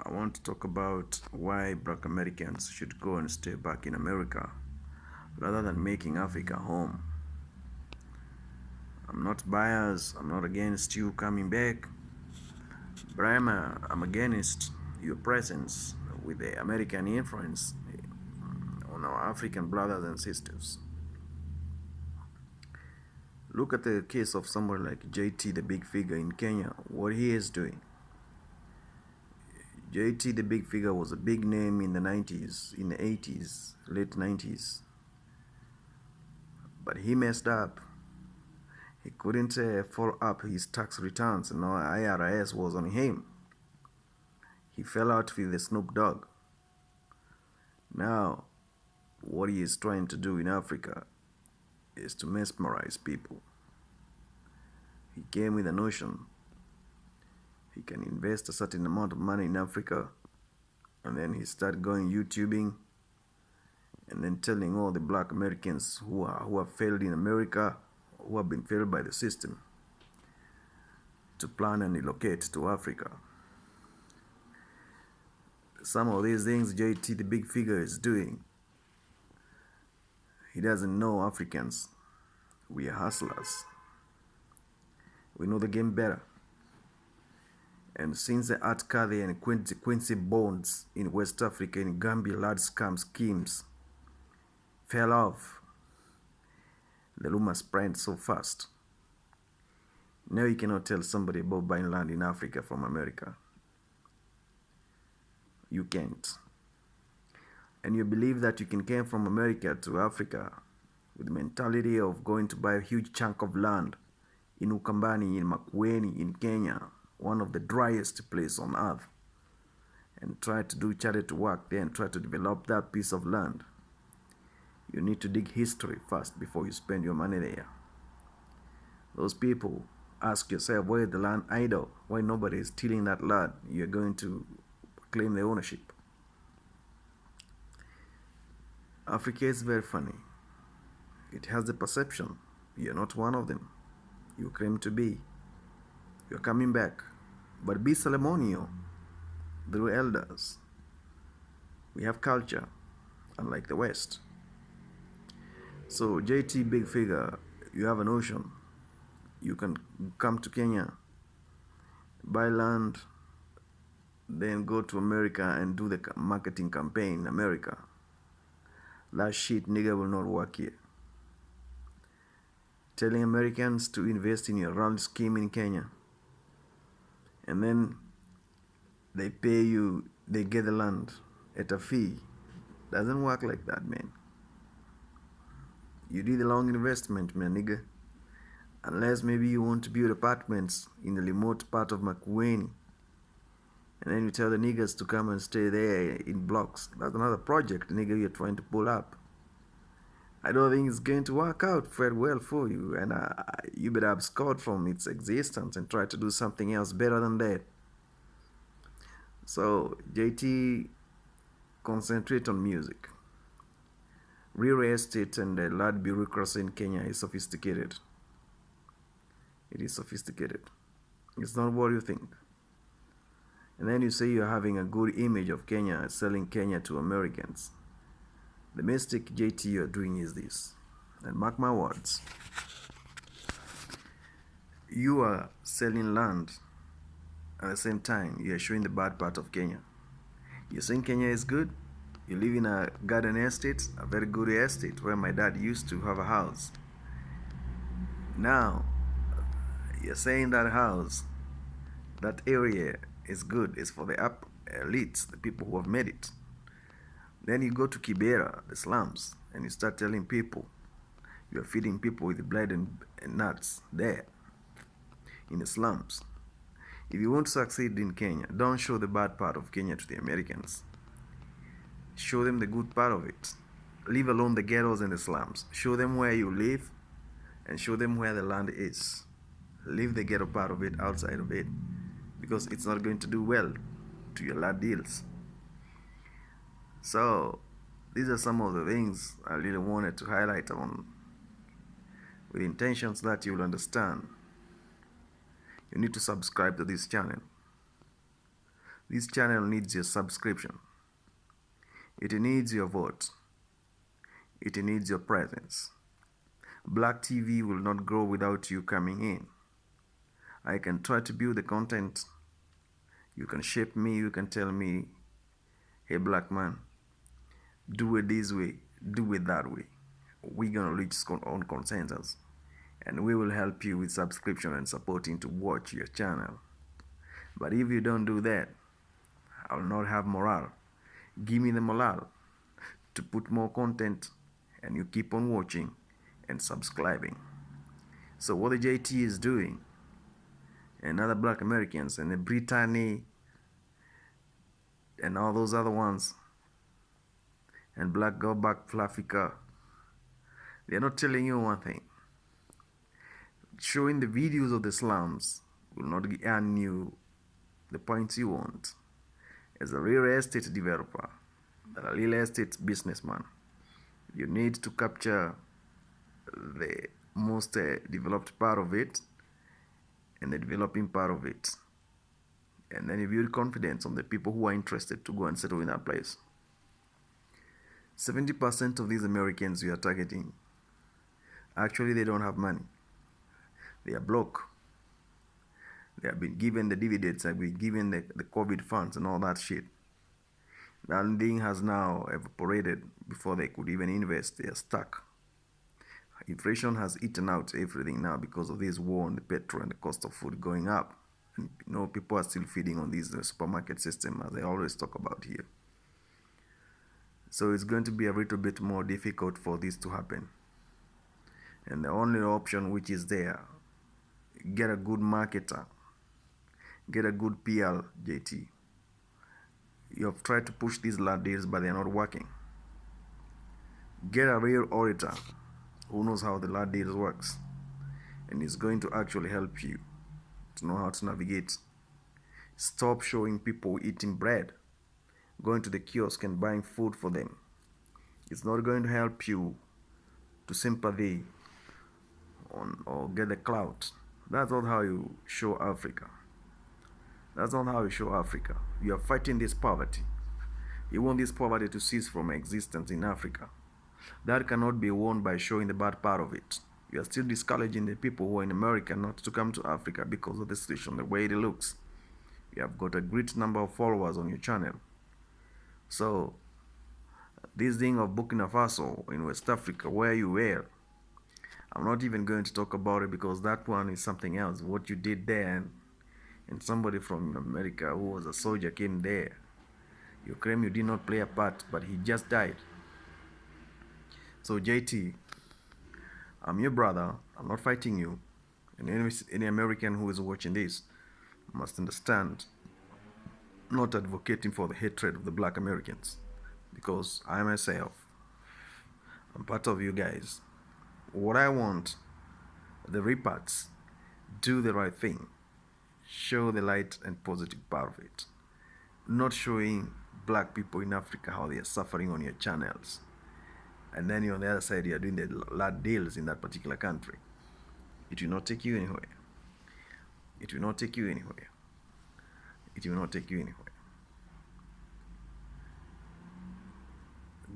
I want to talk about why black Americans should go and stay back in America rather than making Africa home. I'm not biased, I'm not against you coming back, but I'm against your presence with the American influence on our African brothers and sisters. Look at the case of someone like JT, the big figure in Kenya, what he is doing. JT, the big figure, was a big name in the 90s, in the 80s, late 90s. But he messed up. He couldn't follow up his tax returns. No, IRS was on him. He fell out with the Snoop Dogg. Now, what he is trying to do in Africa is to mesmerize people. He came with a notion he can invest a certain amount of money in Africa, and then he started going YouTubing and then telling all the black Americans who have failed in America, who have been failed by the system, to plan and relocate to Africa. Some of these things JT, the big figure, is doing, he doesn't know Africans. We are hustlers. We know the game better. And since the Art Carey and Quincy Bones in West Africa in Gambia large scam schemes fell off, the rumor spread so fast. Now you cannot tell somebody about buying land in Africa from America. You can't. And you believe that you can come from America to Africa with the mentality of going to buy a huge chunk of land in Ukambani, in Makueni, in Kenya, one of the driest places on earth, and try to do charity work there and try to develop that piece of land. You need to dig history first before you spend your money there. Those people, ask yourself, where is the land idle? Why nobody is stealing that land? You're going to claim the ownership. Africa is very funny. It has the perception you're not one of them. You claim to be. You're coming back. But be ceremonial through elders. We have culture, unlike the West. So JT, big figure, you have a notion. You can come to Kenya, buy land, then go to America and do the marketing campaign in America. That shit, nigga, will not work here. Telling Americans to invest in your round scheme in Kenya, and then they pay you, they get the land at a fee. Doesn't work like that, man. You did a long investment, man, nigga. Unless maybe you want to build apartments in the remote part of Makueni, and then you tell the niggas to come and stay there in blocks. That's another project, nigga, you're trying to pull up. I don't think it's going to work out very well for you, and you better abscond from its existence and try to do something else better than that. So, JT, concentrate on music. Real estate and the land bureaucracy in Kenya is sophisticated. It is sophisticated. It's not what you think. And then you say you're having a good image of Kenya, selling Kenya to Americans. The mistake, JT, you're doing is this, and mark my words. You are selling land at the same time you are showing the bad part of Kenya. You're saying Kenya is good. You live in a garden estate, a very good estate where my dad used to have a house. Now, you're saying that house, that area is good, it's for the upper elites, the people who have made it. Then you go to Kibera, the slums, and you start telling people, you're feeding people with bread and nuts there, in the slums. If you want to succeed in Kenya, don't show the bad part of Kenya to the Americans. Show them the good part of it. Leave alone the ghettos and the slums. Show them where you live, and show them where the land is. Leave the ghetto part of it outside of it, because it's not going to do well to your land deals. So, these are some of the things I really wanted to highlight on, with intentions that you will understand. You need to subscribe to this channel. This channel needs your subscription. It needs your vote. It needs your presence. Black TV will not grow without you coming in. I can try to build the content. You can shape me. You can tell me, hey, black man, do it this way, do it that way. We're going to reach on consensus. And we will help you with subscription and supporting to watch your channel. But if you don't do that, I will not have morale. Give me the morale to put more content, and you keep on watching and subscribing. So what the JT is doing, and other black Americans, and the Brittany, and all those other ones, and Black Go Back to Africa, they're not telling you one thing. Showing the videos of the slums will not earn you the points you want. As a real estate developer, a real estate businessman, you need to capture the most developed part of it and the developing part of it. And then you build confidence on the people who are interested to go and settle in that place. 70% of these Americans we are targeting, actually they don't have money. They are broke. They have been given the dividends, have been given the COVID funds and all that shit. That thing has now evaporated before they could even invest. They are stuck. Inflation has eaten out everything now because of this war on the petrol and the cost of food going up. And, people are still feeding on this supermarket system, as I always talk about here. So it's going to be a little bit more difficult for this to happen. And the only option which is there, get a good marketer, get a good PL, JT. You have tried to push these land deals, but they're not working. Get a real auditor who knows how the land deals works, and is going to actually help you to know how to navigate. Stop showing people eating bread, going to the kiosk and buying food for them. It's not going to help you to sympathy on or get the clout. That's not how you show Africa. That's not how you show Africa. You are fighting this poverty. You want this poverty to cease from existence in Africa. That cannot be won by showing the bad part of it. You are still discouraging the people who are in America not to come to Africa because of the situation, the way it looks. You have got a great number of followers on your channel. So, this thing of Burkina Faso in West Africa, where you were, I'm not even going to talk about it because that one is something else. What you did there, and somebody from America who was a soldier came there. You claim you did not play a part, but he just died. So JT, I'm your brother. I'm not fighting you. And any American who is watching this must understand, not advocating for the hatred of the black Americans, because I myself, I'm part of you guys. What I want, the reparts, do the right thing. Show the light and positive part of it. Not showing black people in Africa how they are suffering on your channels. And then you're on the other side, you're doing the lot deals in that particular country. It will not take you anywhere. It will not take you anywhere. It will not take you anywhere.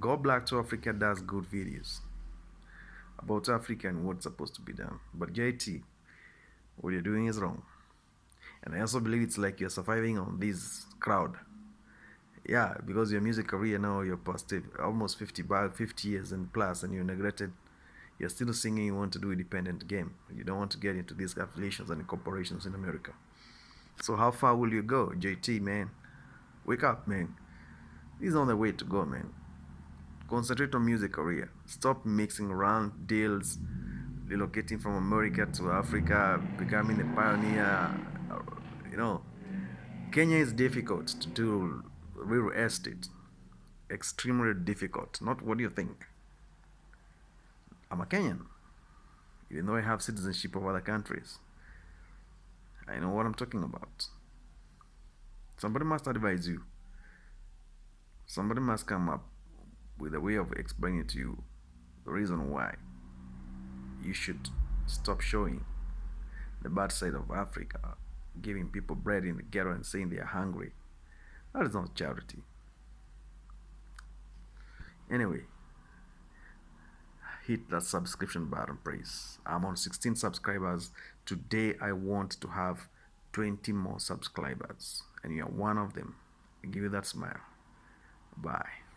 Go Black to Africa does good videos about Africa and what's supposed to be done. But JT, what you're doing is wrong. And I also believe it's like you're surviving on this crowd. Yeah, because your music career now, you're past almost 50 years and plus, and you're neglected. You're still singing, you want to do independent game. You don't want to get into these affiliations and corporations in America. So how far will you go, JT, man? Wake up, man. This is not the way to go, man. Concentrate on music career. Stop mixing around deals, relocating from America to Africa, becoming a pioneer. Kenya is difficult to do real estate. Extremely difficult. Not what do you think? I'm a Kenyan, even though I have citizenship of other countries. I know what I'm talking about. Somebody must advise you. Somebody must come up with a way of explaining to you the reason why you should stop showing the bad side of Africa, giving people bread in the ghetto and saying they are hungry. That is not charity. Anyway, hit that subscription button, please. I'm on 16 subscribers. Today I want to have 20 more subscribers, and you're one of them. I give you that smile. Bye.